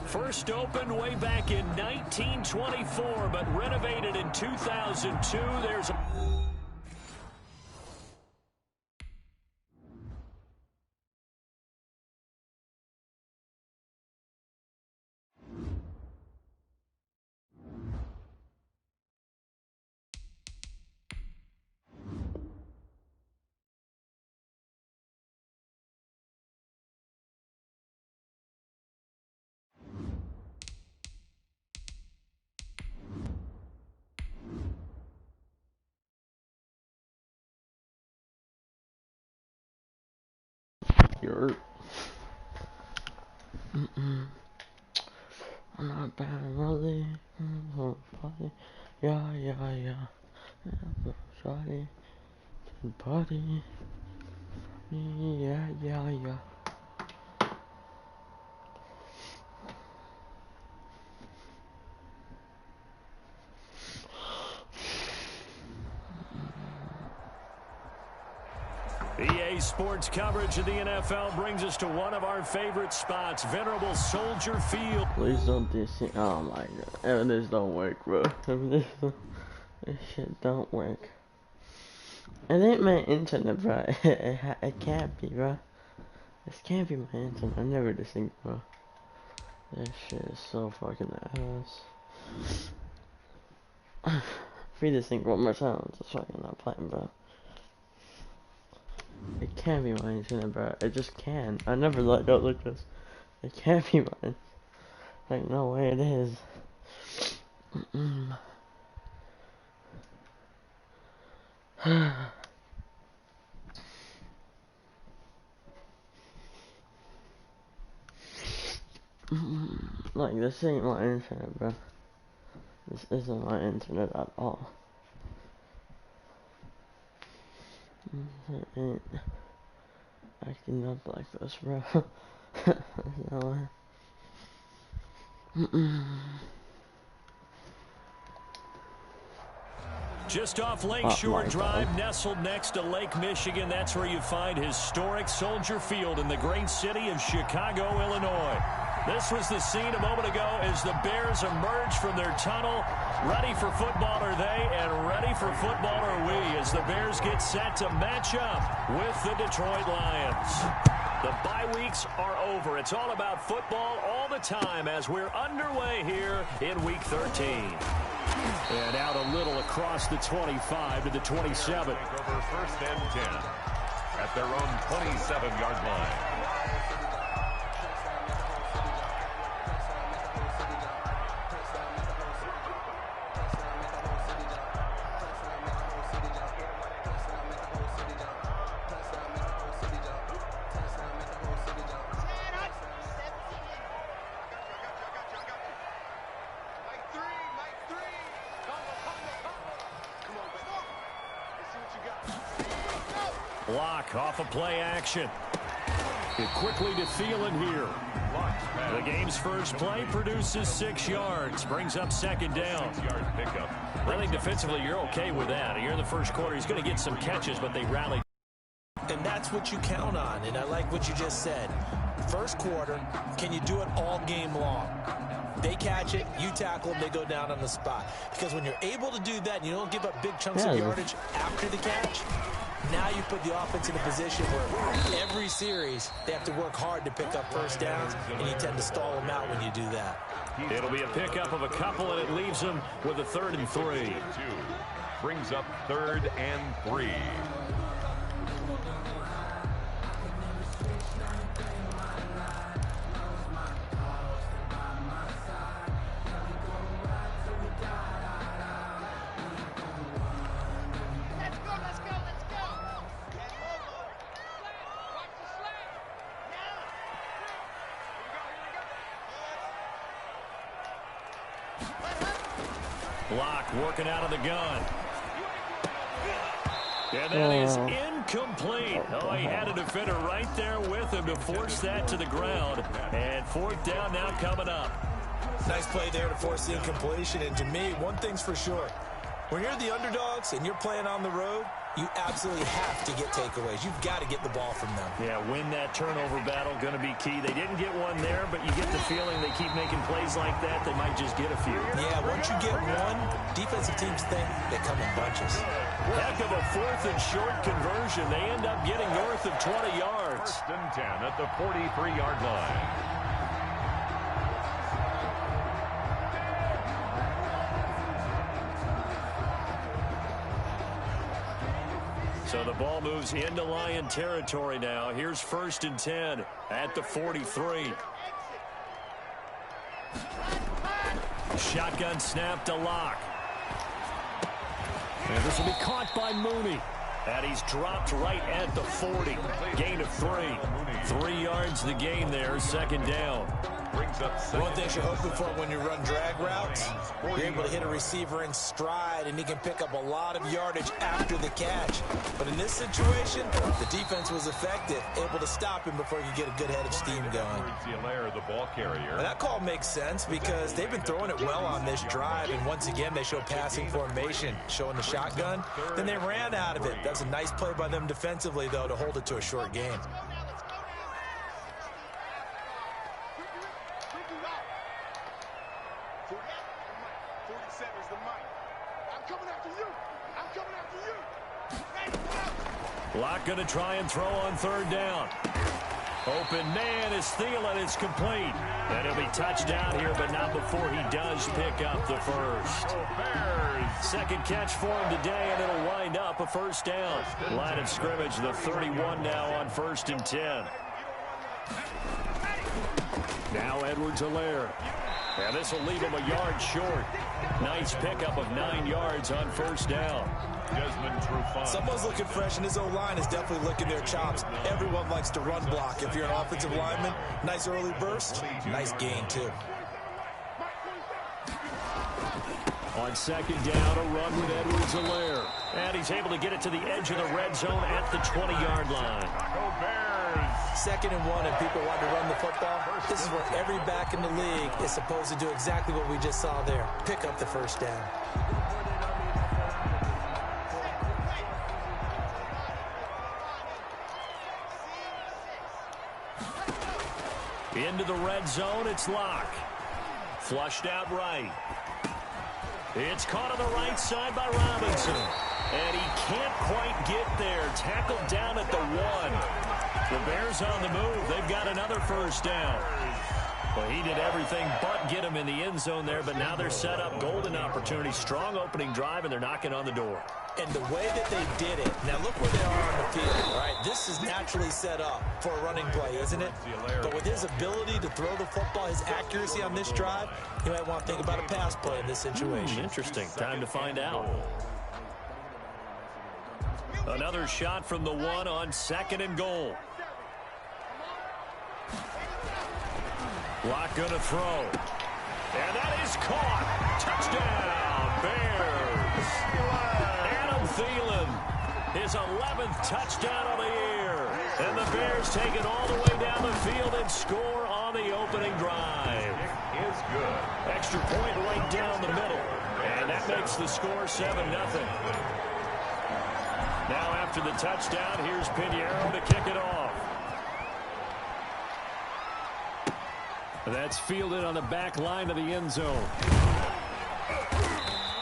First opened way back in 1924, but renovated in 2002. There's a... You're I'm not bad, really. Yeah. Shawty, party. Yeah. EA Sports coverage of the NFL brings us to one of our favorite spots, venerable Soldier Field. Please don't do this. Oh my god. This don't work, bro. This shit don't work. It ain't my internet, bro. It can't be, bro. This can't be my internet. I never this thing, bro. This shit is so fucking ass. Read this thing one more time. It's fucking not playing, bro. It can't be my internet, bro. It just can. I never let go like this. It can't be mine. Like, no way it is. Like, this ain't my internet, bro. This isn't my internet at all. It ain't acting up like this, bro. No way. Just off Lakeshore Drive, nestled next to Lake Michigan. That's where you find historic Soldier Field in the great city of Chicago, Illinois. This was the scene a moment ago as the Bears emerged from their tunnel. Ready for football are they, and ready for football are we, as the Bears get set to match up with the Detroit Lions. The bye weeks are over. It's all about football all the time as we're underway here in Week 13. And out a little across the 25 to the 27. Over first and 10 at their own 27-yard line. Block off of play action. It quickly to Thielen here. The game's first play produces 6 yards. Brings up second down. 6-yard pickup. I think defensively you're okay with that. Here in the first quarter, he's going to get some catches, but they rallied. And that's what you count on, and I like what you just said. First quarter, can you do it all game long? They catch it, you tackle them, they go down on the spot. Because when you're able to do that and you don't give up big chunks of yardage after the catch, now you put the offense in a position where every series they have to work hard to pick up first downs, and you tend to stall them out when you do that. It'll be a pickup of a couple, and it leaves them with a 3rd and 3. Brings up 3rd and 3. Block working out of the gun. And that is incomplete. Oh, he had a defender right there with him to force that to the ground. And 4th down now coming up. Nice play there to force the incompletion. And to me, one thing's for sure. When you're the underdogs and you're playing on the road, you absolutely have to get takeaways. You've got to get the ball from them. Yeah, win that turnover battle, going to be key. They didn't get one there, but you get the feeling they keep making plays like that, they might just get a few. Yeah, once you get one, defensive teams think they come in bunches. Heck of a 4th and short conversion. They end up getting north of 20 yards. 1st and 10 at the 43-yard line. So the ball moves into Lion territory now. Here's 1st and 10 at the 43. Shotgun snap to Locke. And this will be caught by Mooney. And he's dropped right at the 40. Gain of 3. 3 yards the gain there, 2nd down. One thing you're hoping for when you run drag routes, you're able to hit a receiver in stride, and he can pick up a lot of yardage after the catch. But in this situation, the defense was effective, able to stop him before he could get a good head of steam going. The ball carrier. And that call makes sense because they've been throwing it well on this drive, and once again, they show passing formation, showing the shotgun. Then they ran out of it. That's a nice play by them defensively, though, to hold it to a short game. Locke going to try and throw on 3rd down. Open man is Thielen. It's complete. And he'll be touched out here, but not before he does pick up the 1st. 2nd catch for him today, and it'll wind up a 1st down. Line of scrimmage, the 31 now on 1st and 10. Now Edwards-Helaire. And this will leave him a yard short. Nice pickup of 9 yards on 1st down. Someone's looking fresh, and his O-line is definitely licking their chops. Everyone likes to run block. If you're an offensive lineman, nice early burst, nice gain, too. On 2nd down, a run with Edwards-Helaire. And he's able to get it to the edge of the red zone at the 20-yard line. 2nd and 1, and people want to run the football. This is where every back in the league is supposed to do exactly what we just saw there. Pick up the 1st down. Into the red zone, it's Locke. Flushed out right. It's caught on the right side by Robinson. And he can't quite get there. Tackled down at the 1. The Bears on the move. They've got another 1st down. Well, he did everything but get him in the end zone there, but now they're set up. Golden opportunity. Strong opening drive, and they're knocking on the door. And the way that they did it, now look where they are on the field, all right? This is naturally set up for a running play, isn't it? But with his ability to throw the football, his accuracy on this drive, you might want to think about a pass play in this situation. Interesting. Time to find out. Another shot from the 1 on 2nd and goal. Locke going to throw. And that is caught. Touchdown, Bears. Adam Thielen, his 11th touchdown of the year. And the Bears take it all the way down the field and score on the opening drive. Is good. Extra point right down the middle. And that makes the score 7-0. Now after the touchdown, here's Pinheiro to kick it off. That's fielded on the back line of the end zone.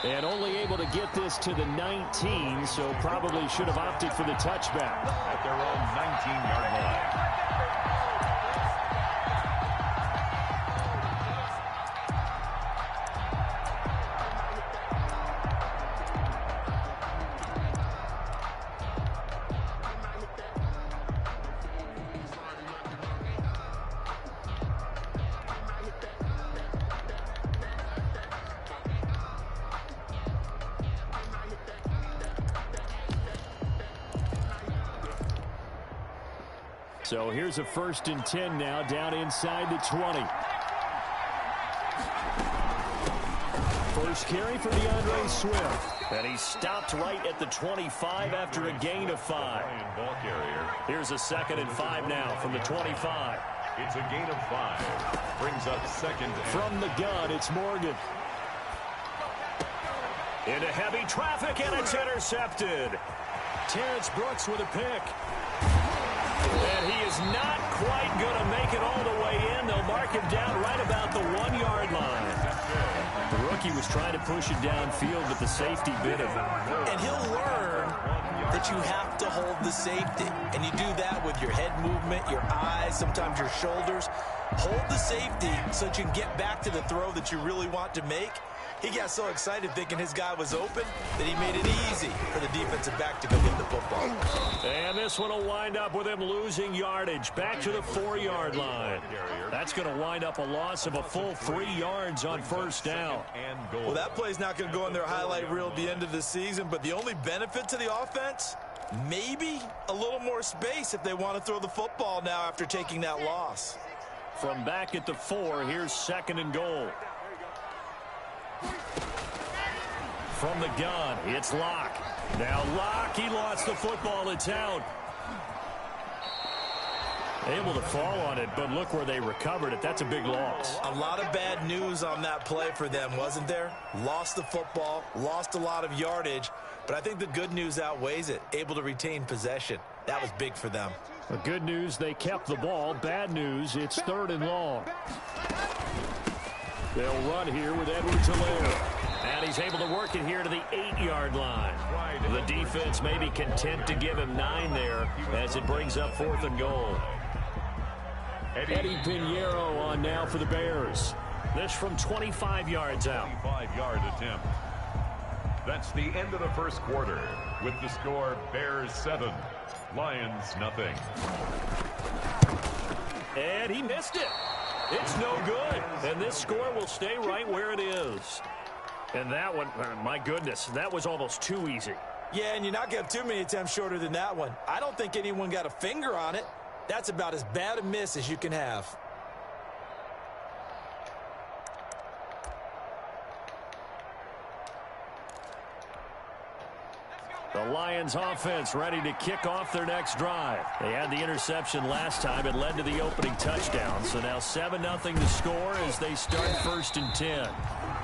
And only able to get this to the 19, so probably should have opted for the touchback. At their own 19-yard line. So here's a 1st and 10 now, down inside the 20. First carry for DeAndre Swift. And he's stopped right at the 25 after a gain of 5. Here's a 2nd and 5 now from the 25. It's a gain of 5. Brings up 2nd. From the gun, it's Morgan. Into heavy traffic, and it's intercepted. Terrence Brooks with a pick. And he is not quite going to make it all the way in. They'll mark him down right about the 1-yard line. The rookie was trying to push it downfield, but the safety bit him. And he'll learn that you have to hold the safety. And you do that with your head movement, your eyes, sometimes your shoulders. Hold the safety so that you can get back to the throw that you really want to make. He got so excited thinking his guy was open that he made it easy for the defensive back to go get the football. And this one will wind up with him losing yardage back to the 4-yard line. That's going to wind up a loss of a full 3 yards on first down. Well, that play's not going to go in their highlight reel at the end of the season, but the only benefit to the offense, maybe a little more space if they want to throw the football now after taking that loss. From back at the 4, here's 2nd and goal. From the gun, it's Locke. Now Locke, he lost the football. It's out. Able to fall on it, but look where they recovered it. That's a big loss. A lot of bad news on that play for them, wasn't there? Lost the football, lost a lot of yardage, but I think the good news outweighs it. Able to retain possession. That was big for them. The good news, they kept the ball. Bad news, it's 3rd and long. They'll run here with Edwards-Helaire. And he's able to work it here to the 8-yard line. The defense may be content to give him 9 there as it brings up 4th and goal. Eddie Pinheiro on now for the Bears. This from 25 yards out. 25-yard attempt. That's the end of the first quarter with the score Bears 7, Lions nothing. And he missed it. It's no good. And this score will stay right where it is. And that one, my goodness, that was almost too easy. Yeah, and you're not going to have too many attempts shorter than that one. I don't think anyone got a finger on it. That's about as bad a miss as you can have. The Lions offense ready to kick off their next drive. They had the interception last time. It led to the opening touchdown. So now 7-0 to score as they start 1st and 10.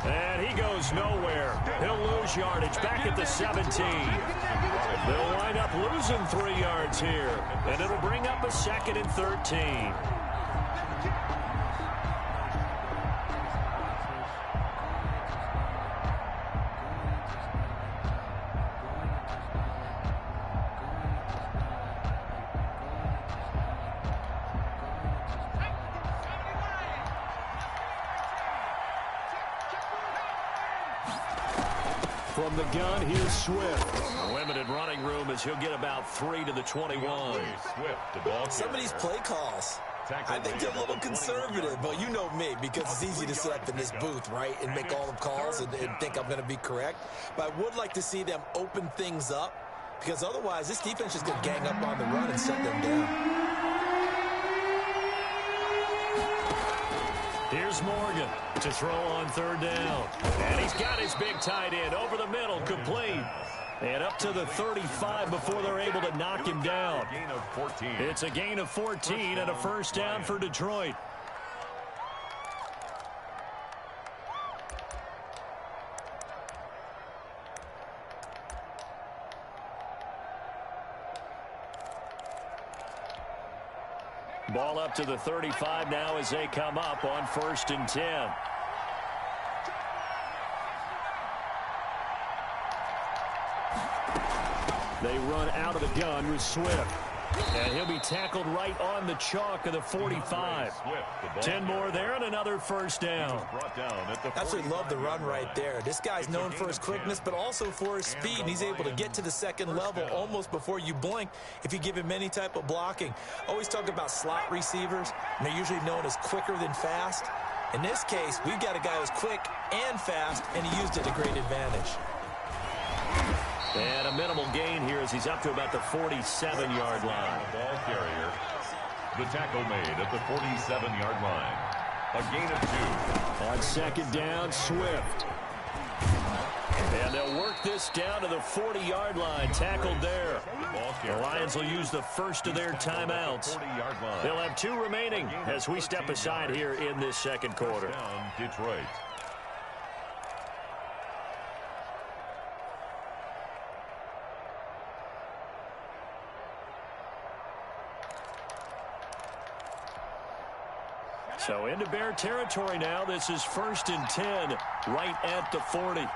And he goes nowhere. He'll lose yardage back at the 17. They'll wind up losing 3 yards here. And it'll bring up a 2nd and 13. From the gun, here's Swift. Limited running room as he'll get about 3 to the 21. Some of these play calls, I think they're a little conservative, but you know me, because it's easy to sit up in this booth, right, and make all the calls and think I'm going to be correct. But I would like to see them open things up, because otherwise this defense is going to gang up on the run and shut them down. Here's Morgan to throw on 3rd down. And he's got his big tight end over the middle, complete. And up to the 35 before they're able to knock him down. It's a gain of 14 and a 1st down for Detroit. Ball up to the 35 now as they come up on 1st and 10. They run out of the gun with Swift. And he'll be tackled right on the chalk of the 45. 10 more there and another 1st down. Absolutely love the run right there. This guy's known for his quickness, but also for his speed. And he's able to get to the 2nd level almost before you blink if you give him any type of blocking. Always talk about slot receivers, and they're usually known as quicker than fast. In this case, we've got a guy who's quick and fast, and he used it to great advantage. And a minimal gain here as he's up to about the 47-yard line. Ball carrier. The tackle made at the 47-yard line. A gain of 2. On 2nd down, Swift. And they'll work this down to the 40-yard line. Tackled there. The Lions will use the first of their timeouts. They'll have 2 remaining as we step aside here in this 2nd quarter. Down Detroit. So into Bear territory now. This is 1st and 10 right at the 40.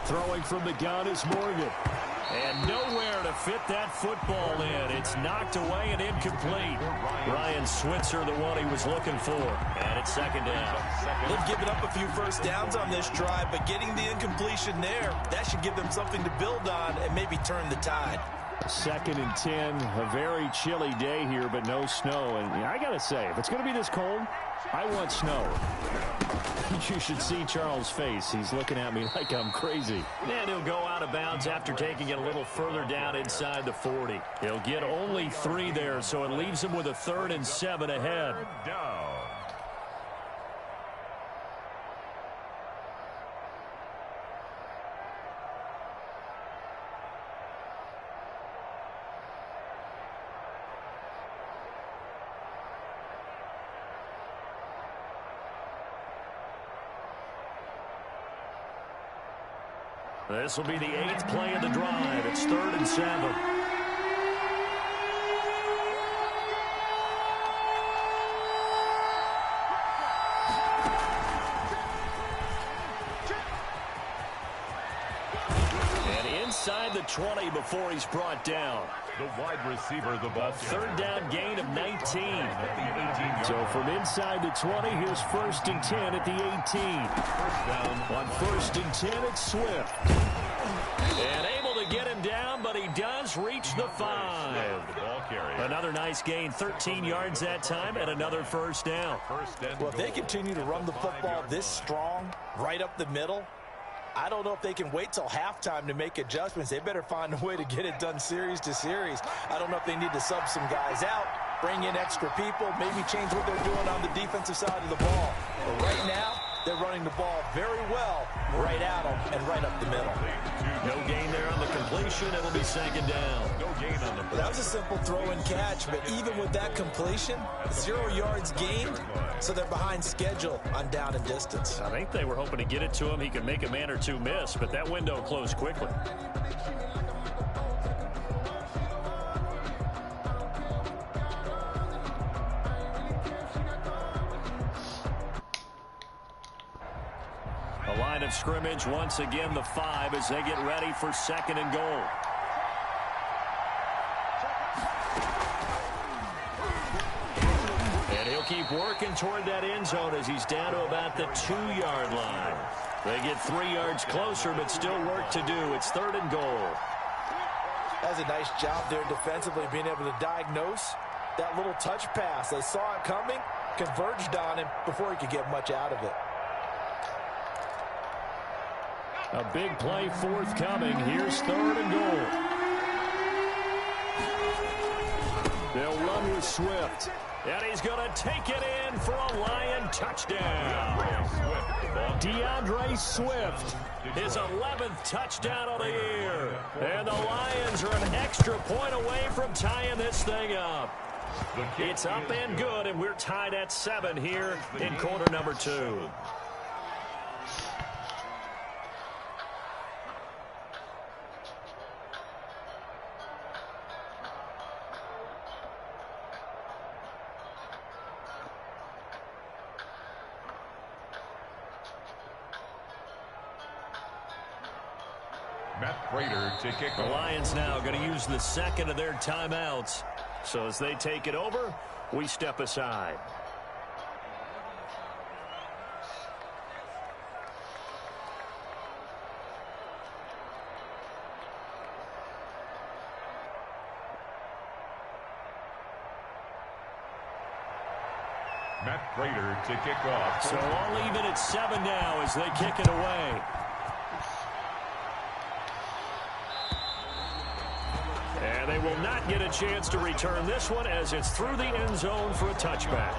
Throwing from the gun is Morgan. And nowhere to fit that football in. It's knocked away and incomplete. Ryan Switzer, the one he was looking for. And it's 2nd down. They've given up a few first downs on this drive, but getting the incompletion there, that should give them something to build on and maybe turn the tide. 2nd and 10, a very chilly day here, but no snow. And I got to say, if it's going to be this cold, I want snow. You should see Charles' face. He's looking at me like I'm crazy. And he'll go out of bounds after taking it a little further down inside the 40. He'll get only 3 there, so it leaves him with a 3rd and 7 ahead. Down. This will be the 8th play of the drive. It's 3rd and 7. And inside the 20 before he's brought down. The wide receiver, the ball. 3rd down gain of 19. So from inside the 20, here's 1st and 10 at the 18. First down. On 1st and 10, it's Swift. And able to get him down, but he does reach the 5. The ball carrier. Another nice gain, 13 yards that time, and another 1st down. Well, if they continue to run the football this strong, right up the middle, I don't know if they can wait till halftime to make adjustments. They better find a way to get it done series to series. I don't know if they need to sub some guys out, bring in extra people, maybe change what they're doing on the defensive side of the ball. But right now, they're running the ball very well right at them and right up the middle. No gain there on the completion. It'll be 2nd down. No gain on the That was a simple throw and catch, but even with that completion, 0 yards gained, so they're behind schedule on down and distance. I think they were hoping to get it to him. He could make a man or two miss, but that window closed quickly. A line of scrimmage, once again the 5 as they get ready for 2nd and goal. And he'll keep working toward that end zone as he's down to about the 2-yard line. They get 3 yards closer, but still work to do. It's 3rd and goal. That's a nice job there defensively, being able to diagnose that little touch pass. They saw it coming, converged on him before he could get much out of it. A big play forthcoming. Here's 3rd and goal. They'll run with Swift. And he's going to take it in for a Lion touchdown. DeAndre Swift, his 11th touchdown of the year. And the Lions are an extra point away from tying this thing up. It's up and good, and we're tied at 7 here in quarter number 2. Matt Prater to kick The off. Lions now going to use the 2nd of their timeouts. So as they take it over, we step aside. Matt Prater to kick off. So all even at 7 now as they kick it away. And they will not get a chance to return this one as it's through the end zone for a touchback.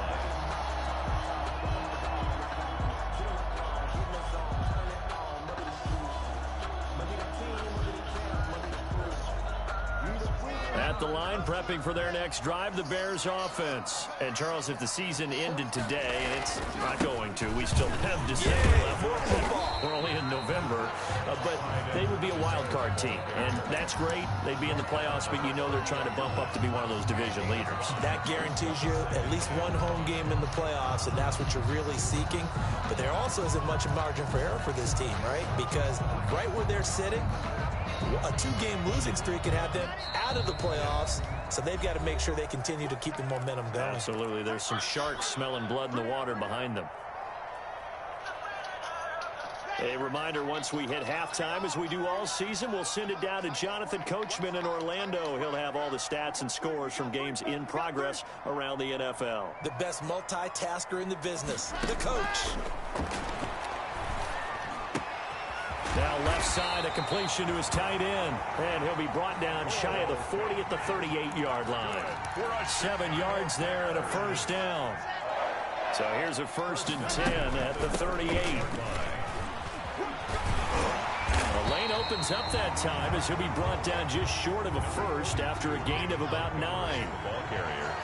At the line, prepping for their next drive, the Bears offense. And, Charles, if the season ended today, and it's not going to, we still have December left. We're only in November. But they would be a wild card team. And that's great. They'd be in the playoffs, but you know they're trying to bump up to be one of those division leaders. That guarantees you at least one home game in the playoffs, and that's what you're really seeking. But there also isn't much margin for error for this team, right? Because right where they're sitting, a 2-game losing streak could have them out of the playoffs, so they've got to make sure they continue to keep the momentum going. Absolutely. There's some sharks smelling blood in the water behind them. A reminder, once we hit halftime, as we do all season, we'll send it down to Jonathan Coachman in Orlando. He'll have all the stats and scores from games in progress around the NFL. The best multitasker in the business, the coach. Now left side, a completion to his tight end. And he'll be brought down shy of the 40 at the 38-yard line. 7 yards there and a first down. So here's a 1st and 10 at the 38. The lane opens up that time as he'll be brought down just short of a first after a gain of about 9. Ball carrier.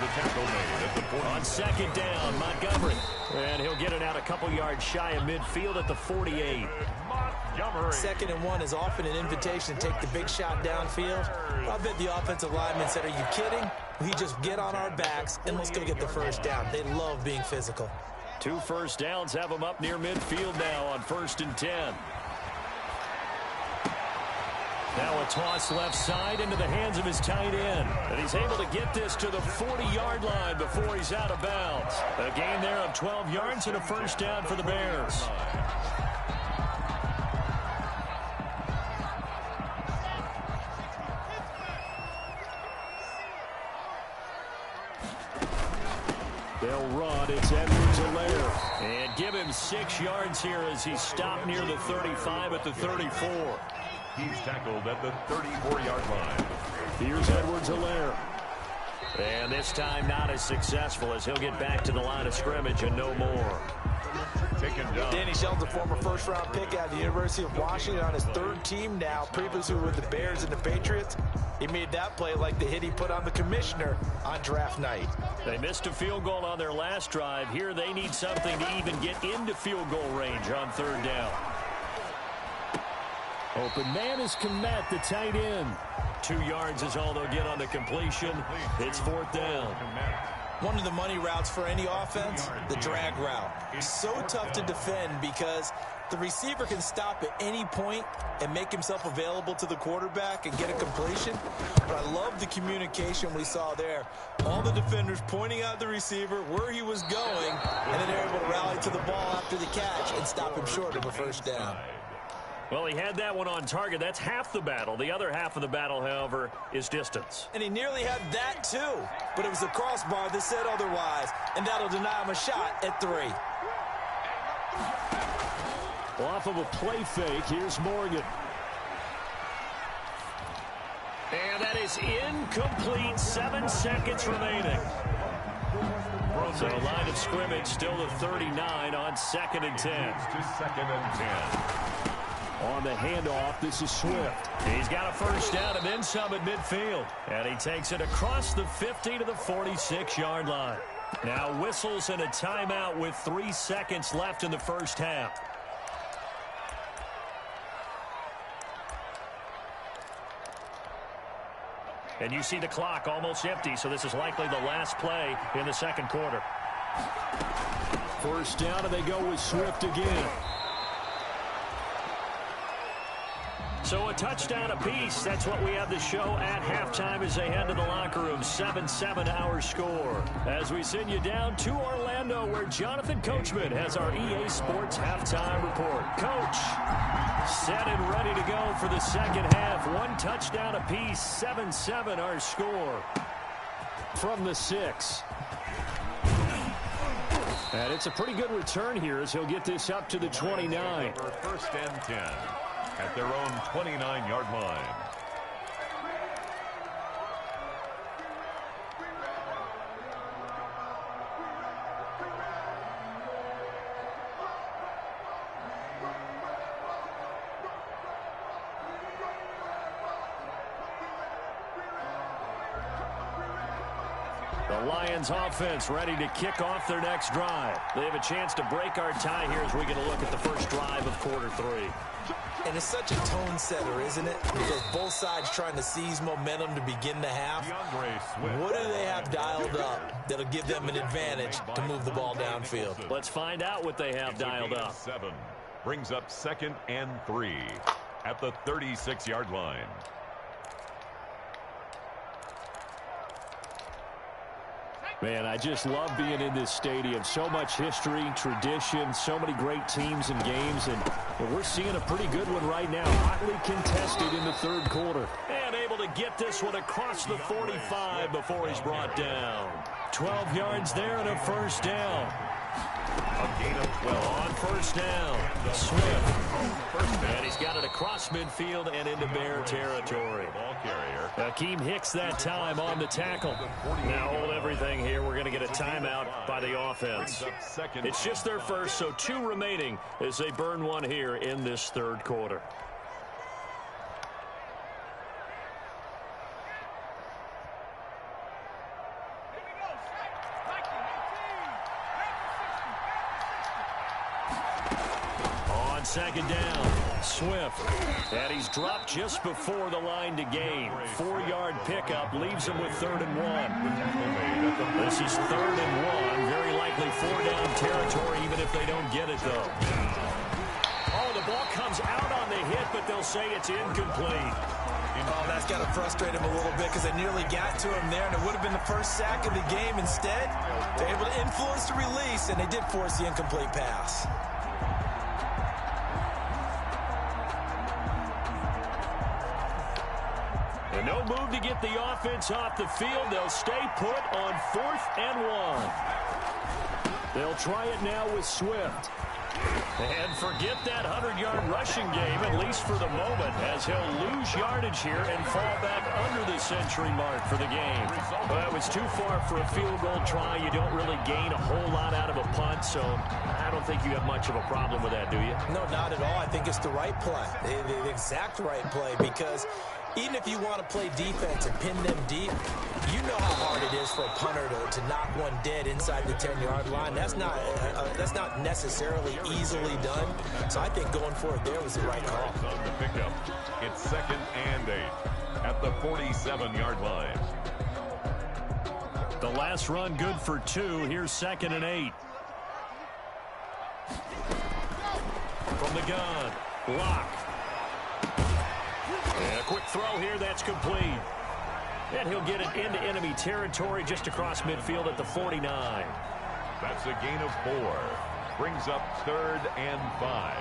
The tackle made at the 40. On 2nd down, Montgomery. And he'll get it out a couple yards shy of midfield at the 48. Montgomery. 2nd and 1 is often an invitation to take the big shot downfield. I bet the offensive lineman said, "Are you kidding? We just get on our backs and let's go get the first down." They love being physical. 2 first downs have him up near midfield now on 1st and 10. Now a toss left side into the hands of his tight end. And he's able to get this to the 40-yard line before he's out of bounds. A gain there of 12 yards and a first down for the Bears. They'll run. It's Edwards-Helaire. And give him 6 yards here as he's stopped near the 35 at the 34. He's tackled at the 34-yard line. Here's Edwards-Helaire. And this time not as successful as he'll get back to the line of scrimmage and no more. Taken down. Danny Shelton's a former first-round pick out of the University of Washington on his 3rd team now, previously with the Bears and the Patriots. He made that play like the hit he put on the commissioner on draft night. They missed a field goal on their last drive. Here they need something to even get into field goal range on 3rd down. Open man is Kmet, the tight end. 2 yards is all they'll get on the completion. It's 4th down. One of the money routes for any offense, the drag route. So tough to defend because the receiver can stop at any point and make himself available to the quarterback and get a completion. But I love the communication we saw there. All the defenders pointing out the receiver where he was going, and then they're able to rally to the ball after the catch and stop him short of a first down. Well, he had that one on target. That's half the battle. The other half of the battle, however, is distance. And he nearly had that, too. But it was the crossbar that said otherwise, and that'll deny him a shot at 3. Well, off of a play fake, here's Morgan. And that is incomplete. 7 seconds remaining. So the line of scrimmage still the 39 on 2nd and 10. To 2nd and 10. On the handoff, this is Swift. He's got a first down and then some at midfield. And he takes it across the 50 to the 46-yard line. Now whistles and a timeout with 3 seconds left in the first half. And you see the clock almost empty, so this is likely the last play in the 2nd quarter. First down, and they go with Swift again. So a touchdown apiece. That's what we have the show at halftime as they head to the locker room. 7-7 our score. As we send you down to Orlando where Jonathan Coachman has our EA Sports halftime report. Coach, set and ready to go for the 2nd half. 1 touchdown apiece. 7-7 our score from the 6. And it's a pretty good return here as he'll get this up to the 29. For 1st and 10. At their own 29-yard line. The Lions offense ready to kick off their next drive. They have a chance to break our tie here as we get a look at the first drive of quarter 3. And it's such a tone setter, isn't it? Because both sides trying to seize momentum to begin the half. What do they have dialed up that'll give them an advantage to move the ball downfield? Let's find out what they have dialed up. 7 brings up 2nd and 3 at the 36-yard line. Man, I just love being in this stadium. So much history, tradition, so many great teams and games, and we're seeing a pretty good one right now. Hotly contested in the third quarter. And able to get this one across the 45 before he's brought down. 12 yards there and a first down. A gain of 12 on first down. Swift. And he's got it across midfield and into Bear territory. Ball carrier. Akeem Hicks that time on the tackle. Now hold everything here. We're going to get a timeout by the offense. It's just their first, so 2 remaining as they burn one here in this third quarter. Second down, Swift, and he's dropped just before the line to gain. 4-yard pickup leaves him with 3rd and 1. This is 3rd and 1, very likely 4-down territory, even if they don't get it, though. Oh, the ball comes out on the hit, but they'll say it's incomplete. Oh, that's got to frustrate him a little bit because they nearly got to him there, and it would have been the first sack of the game. Instead, they're able to influence the release, and they did force the incomplete pass. No move to get the offense off the field. They'll stay put on 4th and 1. They'll try it now with Swift. And forget that 100-yard rushing game, at least for the moment, as he'll lose yardage here and fall back under the century mark for the game. Well, it was too far for a field goal try. You don't really gain a whole lot out of a punt, so I don't think you have much of a problem with that, do you? No, not at all. I think it's the right play, the exact right play, because even if you want to play defense and pin them deep, you know how hard it is for a punter to knock one dead inside the 10-yard line. That's not necessarily easily done. So I think going for it there was the right call. On the pickup, it's 2nd and 8 at the 47-yard line. The last run good for 2. Here's 2nd and 8. From the gun, Locke. And a quick throw here, that's complete. And he'll get it into enemy territory just across midfield at the 49. That's a gain of 4. Brings up 3rd and 5.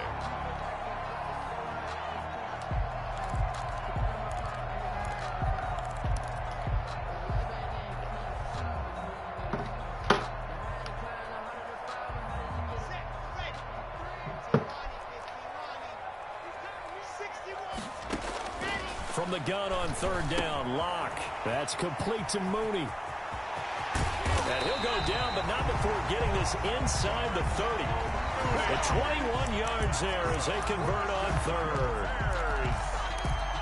From the gun on 3rd down, Locke. That's complete to Mooney. And he'll go down, but not before getting this inside the 30. The 21 yards there as they convert on 3rd.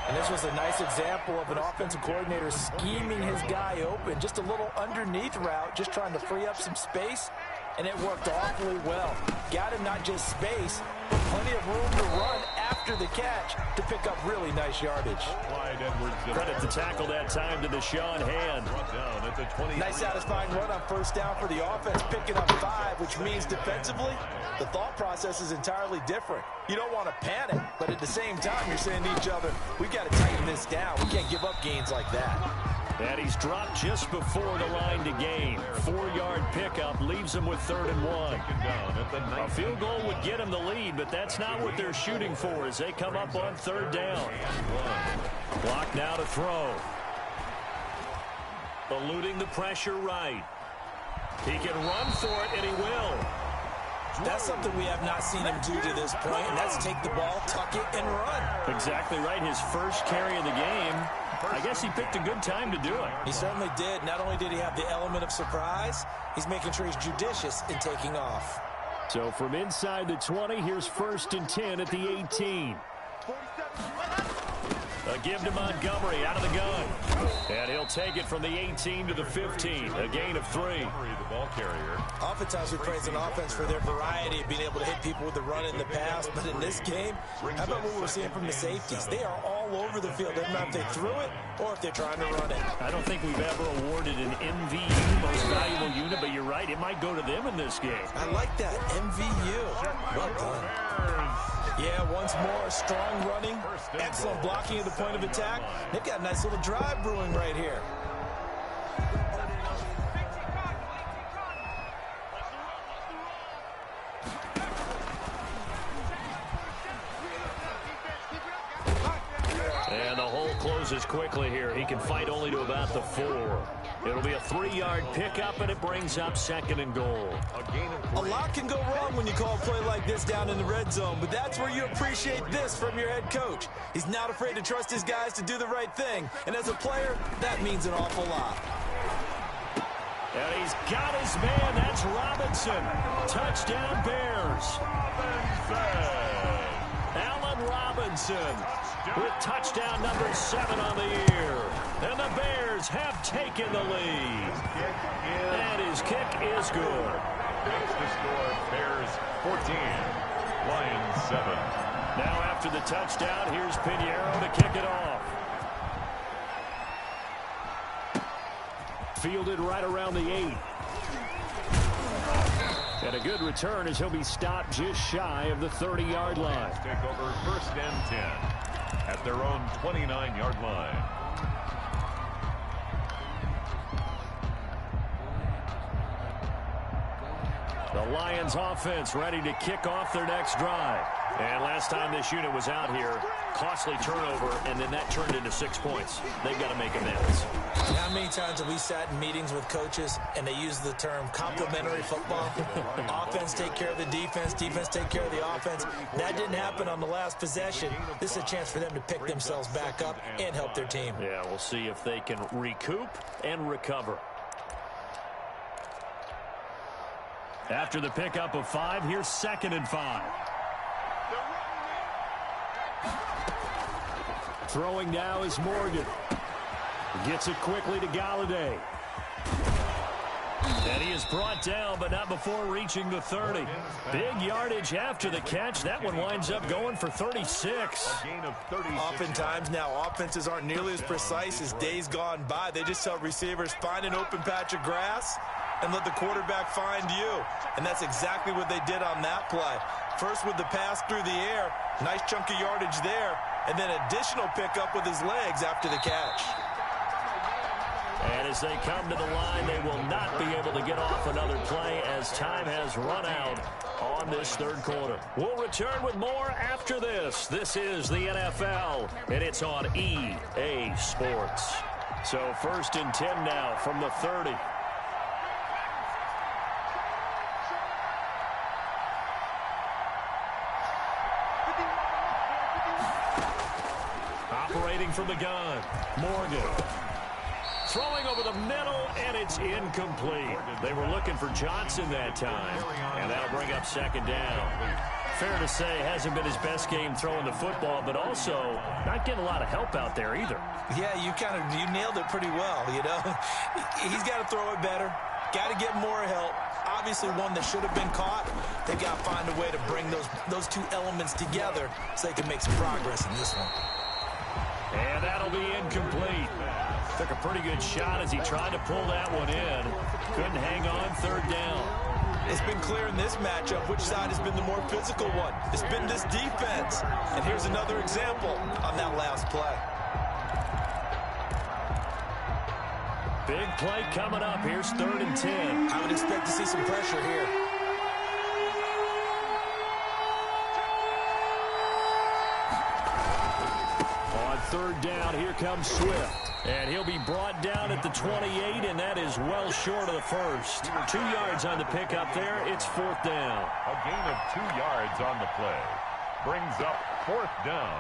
And this was a nice example of an offensive coordinator scheming his guy open. Just a little underneath route, just trying to free up some space. And it worked awfully well. Got him not just space, but plenty of room to run after the catch to pick up really nice yardage. Credit the tackle that time to Deshaun Hand. Nice satisfying run on 1st down for the offense, picking up 5, which means defensively, the thought process is entirely different. You don't want to panic, but at the same time, you're saying to each other, we've got to tighten this down. We can't give up gains like that. And he's dropped just before the line to gain. 4-yard pickup leaves him with 3rd and 1. A field goal would get him the lead, but that's not what they're shooting for as they come up on 3rd down. Clock now to throw. Eluding the pressure right. He can run for it, and he will. That's something we have not seen him do to this point, and that's take the ball, tuck it, and run. Exactly right. His first carry of the game. I guess he picked a good time to do it. He certainly did. Not only did he have the element of surprise, he's making sure he's judicious in taking off. So from inside the 20, here's 1st and 10 at the 18. A give to Montgomery out of the gun. And he'll take it from the 18 to the 15. A gain of 3. The ball carrier. Oftentimes we praise an offense for their variety of being able to hit people with the run in the pass. But in this game, how about what we're seeing from the safeties? They are all over the field. Doesn't matter if they threw it or if they're trying to run it. I don't think we've ever awarded an MVU, most valuable unit, but you're right. It might go to them in this game. I like that. MVU. Well done. Yeah, once more, strong running, excellent blocking at the point of attack. They've got a nice little drive brewing right here. And the hole closes quickly here. He can fight only to about the 4. It'll be a 3-yard pickup, and it brings up 2nd and goal. A lot can go wrong when you call a play like this down in the red zone, but that's where you appreciate this from your head coach. He's not afraid to trust his guys to do the right thing, and as a player, that means an awful lot. And he's got his man. That's Robinson. Touchdown, Bears. Allen Robinson with touchdown number 7 on the year. And the Bears have taken the lead. And his kick is good. Makes the score Bears 14, Lions 7. Now after the touchdown, here's Pinheiro to kick it off. Fielded right around the 8. And a good return as he'll be stopped just shy of the 30-yard line. Take over 1st and 10 at their own 29-yard line. The Lions offense ready to kick off their next drive. And last time this unit was out here, costly turnover, and then that turned into 6 points. They've got to make amends. How many times have we sat in meetings with coaches and they use the term complementary football? Offense take care of the defense, defense take care of the offense. That didn't happen on the last possession. This is a chance for them to pick themselves back up and help their team. Yeah, we'll see if they can recoup and recover. After the pickup of 5, here's 2nd and 5. Throwing now is Morgan. Gets it quickly to Golladay. And he is brought down, but not before reaching the 30. Big yardage after the catch. That one winds up going for 36. A gain of 36. Oftentimes now, offenses aren't nearly as precise as days gone by. They just tell receivers, find an open patch of grass and let the quarterback find you. And that's exactly what they did on that play. First with the pass through the air, nice chunk of yardage there, and then additional pickup with his legs after the catch. And as they come to the line, they will not be able to get off another play as time has run out on this 3rd quarter. We'll return with more after this. This is the NFL, and it's on EA Sports. So 1st and 10 now from the 30. Operating from the gun, Morgan. Throwing over the middle, and it's incomplete. They were looking for Johnson that time, and that'll bring up 2nd down. Fair to say, hasn't been his best game throwing the football, but also not getting a lot of help out there either. Yeah, you nailed it pretty well, you know. He's got to throw it better, got to get more help. Obviously one that should have been caught. They've got to find a way to bring those 2 elements together so they can make some progress in this one. And that'll be incomplete. Took a pretty good shot as he tried to pull that one in. Couldn't hang on 3rd down. It's been clear in this matchup which side has been the more physical one. It's been this defense. And here's another example on that last play. Big play coming up. Here's 3rd and 10. I would expect to see some pressure here. On 3rd down, here comes Swift. And he'll be brought down at the 28, and that is well short of the first. 2 yards on the pickup there. It's 4th down. A gain of 2 yards on the play. Brings up 4th down.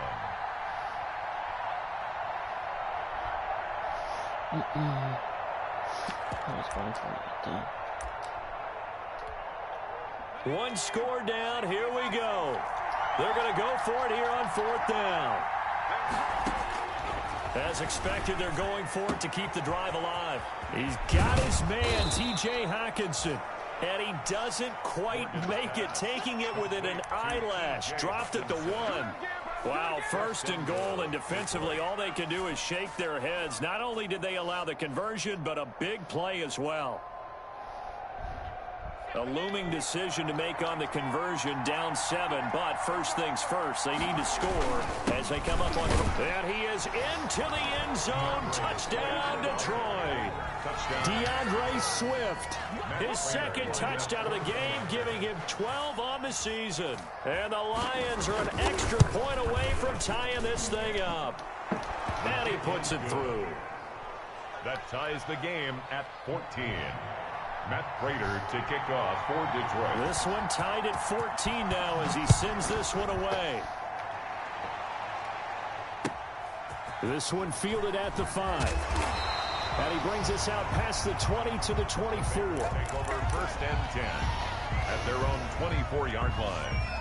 One score down. Here we go. They're going to go for it here on 4th down. As expected, they're going for it to keep the drive alive. He's got his man, T.J. Hockenson. And he doesn't quite make it, taking it within an eyelash. Dropped at the 1. Wow, 1st and goal, and defensively, all they can do is shake their heads. Not only did they allow the conversion, but a big play as well. A looming decision to make on the conversion, down 7, but first things first, they need to score as they come up on it. And he is into the end zone. Touchdown, Detroit. DeAndre Swift, his 2nd touchdown of the game, giving him 12 on the season. And the Lions are an extra point away from tying this thing up. And he puts it through. That ties the game at 14. Matt Prater to kick off for Detroit. This one tied at 14 now as he sends this one away. This one fielded at the 5. And he brings us out past the 20 to the 24. Take over 1st and 10 at their own 24-yard line.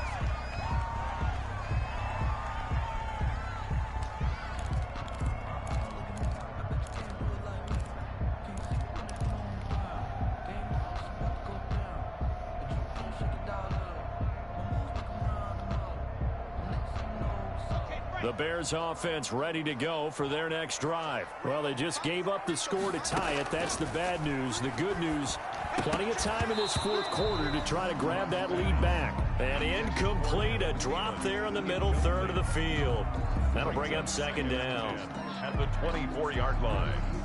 The Bears offense ready to go for their next drive. Well, they just gave up the score to tie it. That's the bad news. The good news, plenty of time in this 4th quarter to try to grab that lead back. And incomplete, a drop there in the middle 3rd of the field. That'll bring up 2nd down. At the 24-yard line.